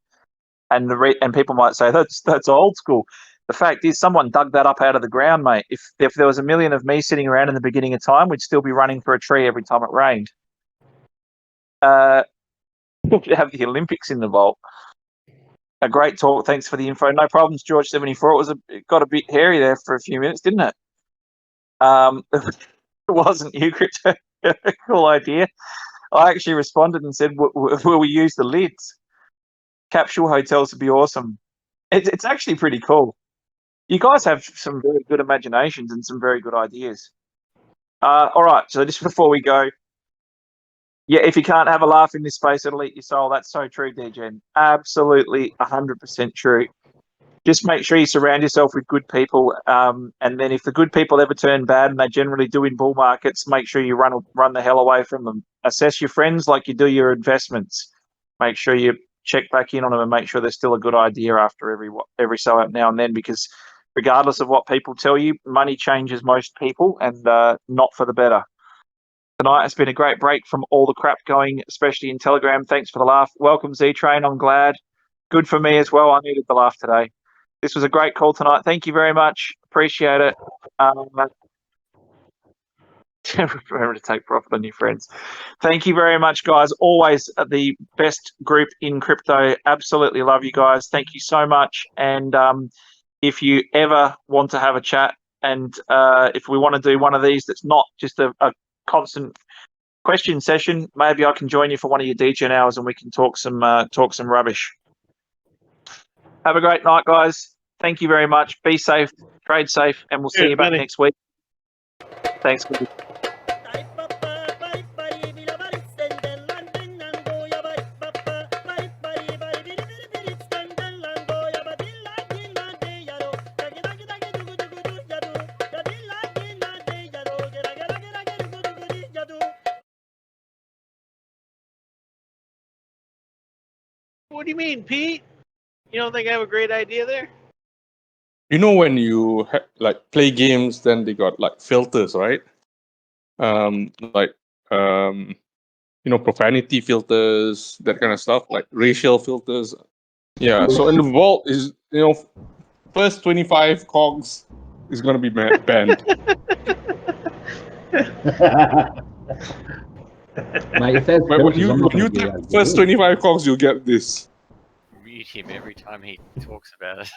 And people might say that's old school. The fact is, someone dug that up out of the ground, mate. If there was a million of me sitting around in the beginning of time, we'd still be running for a tree every time it rained. We'd have the Olympics in the vault. A great talk. Thanks for the info. No problems, George 74. It got a bit hairy there for a few minutes, didn't it? It wasn't you, Crypto. Cool idea. I actually responded and said, will we use the lids? Capsule hotels would be awesome. It's actually pretty cool. You guys have some very good imaginations and some very good ideas. All right, so just before we go, yeah, if you can't have a laugh in this space, it'll eat your soul. That's so true, DGen. Absolutely 100% true. Just make sure you surround yourself with good people. And then if the good people ever turn bad, and they generally do in bull markets, make sure you run the hell away from them. Assess your friends like you do your investments. Make sure you check back in on them and make sure they're still a good idea after every so now and then, because regardless of what people tell you, money changes most people, and not for the better. Tonight has been a great break from all the crap going, especially in Telegram. Thanks for the laugh. Welcome, Z-Train. I'm glad. Good for me as well. I needed the laugh today. This was a great call tonight. Thank you very much. Appreciate it. Remember to take profit on your friends. Thank you very much, guys. Always the best group in crypto. Absolutely love you guys. Thank you so much. And if you ever want to have a chat, and if we want to do one of these that's not just a constant question session, maybe I can join you for one of your DGen hours and we can talk some rubbish. Have a great night, guys. Thank you very much. Be safe, trade safe, and we'll see you back next week. Thanks. What do you mean, Pete? You don't think I have a great idea there? You know, when you play games, then they got like filters, right? Profanity filters, that kind of stuff, like racial filters. Yeah. So in the vault is, first 25 KOGs is gonna be banned. When you type first 25 KOGs, you get this. Mute him every time he talks about it.